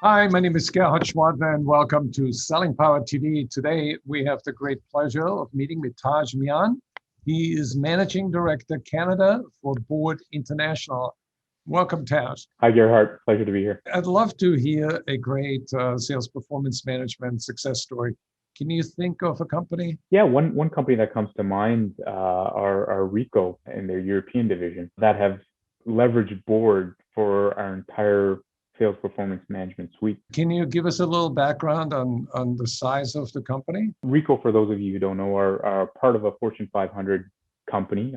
Hi, my name is Gerhard Schwadner, and welcome to Selling Power TV. Today, we have the great pleasure of meeting with Taj Mian. He is Managing Director, Canada for Board International. Welcome, Taj. Hi, Gerhard. Pleasure to be here. I'd love to hear a great sales performance management success story. Can you think of a company? Yeah, one company that comes to mind are Rico and their European division that have leveraged Board for our entire sales performance management suite. Can you give us a little background on the size of the company? Rico, for those of you who don't know, are part of a Fortune 500 company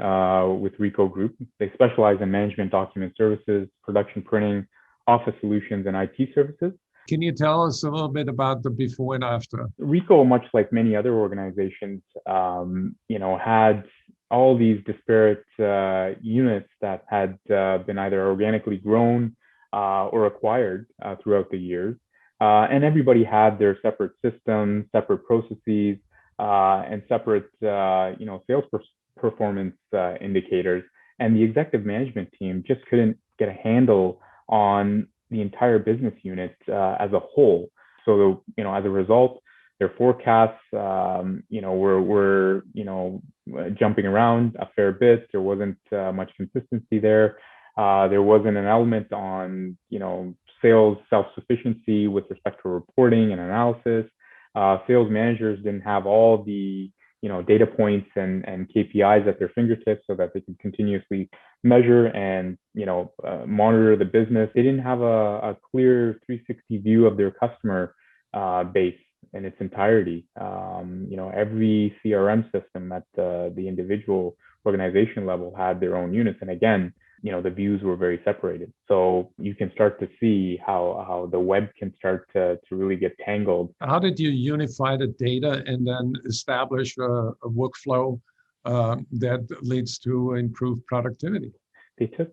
with Rico Group. They specialize in management document services, production printing, office solutions, and IT services. Can you tell us a little bit about the before and after? Rico, much like many other organizations, had all these disparate units that had been either organically grown or acquired throughout the years. And everybody had their separate systems, separate processes, and separate, sales performance indicators. And the executive management team just couldn't get a handle on the entire business unit as a whole. So, as a result, their forecasts, were jumping around a fair bit. There wasn't much consistency there. There wasn't an element on, sales self-sufficiency with respect to reporting and analysis. Sales managers didn't have all the, data points and KPIs at their fingertips so that they could continuously measure and, monitor the business. They didn't have a clear 360 view of their customer base in its entirety. Every CRM system at the individual organization level had their own units. And again, the views were very separated. So you can start to see how the web can start to really get tangled. How did you unify the data and then establish a workflow that leads to improved productivity? They took,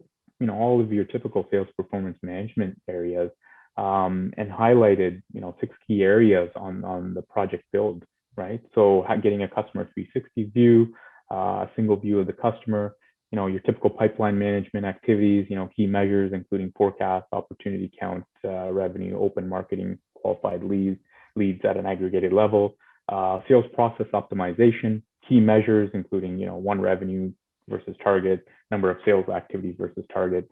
all of your typical sales performance management areas and highlighted, 6 key areas on the project build, right? So getting a customer 360 view, a single view of the customer, your typical pipeline management activities, key measures, including forecast, opportunity count, revenue, open marketing, qualified leads at an aggregated level, sales process optimization, key measures, including, one revenue versus target, number of sales activities versus target,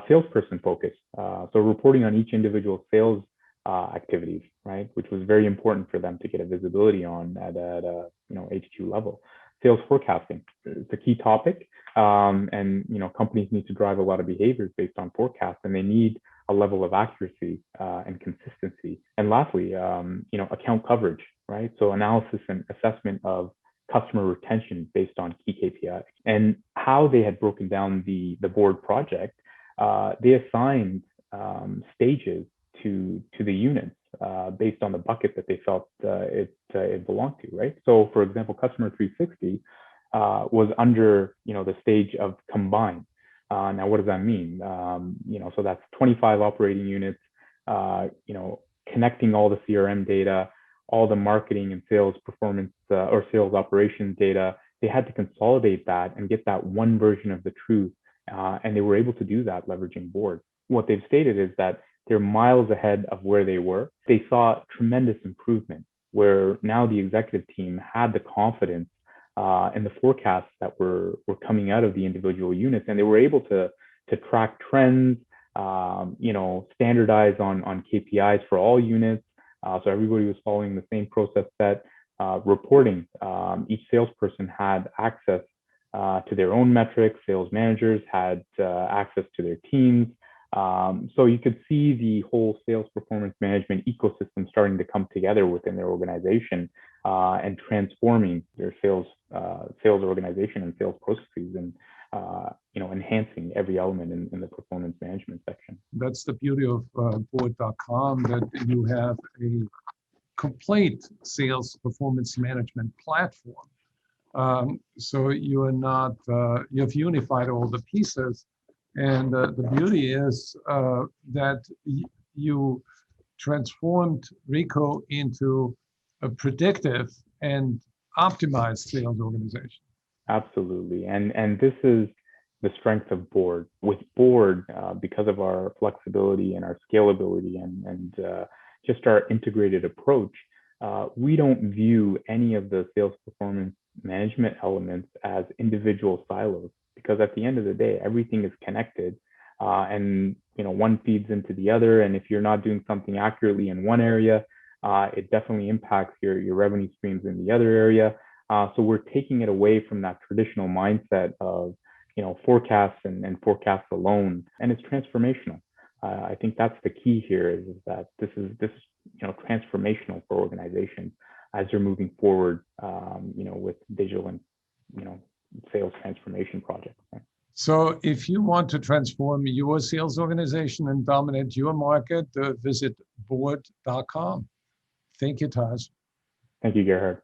salesperson focus. So reporting on each individual sales activities, right, which was very important for them to get a visibility on at a HQ level. Sales forecasting, it's a key topic, and companies need to drive a lot of behaviors based on forecasts, and they need a level of accuracy and consistency. And lastly, account coverage, right? So analysis and assessment of customer retention based on key KPIs. And how they had broken down the board project, they assigned stages to the units based on the bucket that they felt it belonged to, right? So, for example, Customer 360 was under, the stage of combine. Now, what does that mean? So that's 25 operating units, connecting all the CRM data, all the marketing and sales performance or sales operations data. They had to consolidate that and get that one version of the truth. And they were able to do that leveraging Board. What they've stated is that they're miles ahead of where they were. They saw tremendous improvement where now the executive team had the confidence in the forecasts that were coming out of the individual units, and they were able to track trends, standardize on KPIs for all units. So everybody was following the same process set. Reporting, each salesperson had access to their own metrics. Sales managers had access to their teams. So you could see the whole sales performance management ecosystem starting to come together within their organization and transforming their sales organization and sales processes and enhancing every element in the performance management section. That's the beauty of Board.com, that you have a complete sales performance management platform. So you are not, you've unified all the pieces. And the beauty is that you transformed Rico into a predictive and optimized sales organization. Absolutely. And this is, the strength of Board. With Board, because of our flexibility and our scalability and just our integrated approach, we don't view any of the sales performance management elements as individual silos, because at the end of the day, everything is connected, and one feeds into the other. And if you're not doing something accurately in one area, it definitely impacts your revenue streams in the other area. So we're taking it away from that traditional mindset of forecasts and forecasts alone, and it's transformational. I think that's the key here is that this is transformational for organizations as they're moving forward, with digital and sales transformation projects. Right? So if you want to transform your sales organization and dominate your market, visit board.com. Thank you, Taj. Thank you, Gerhard.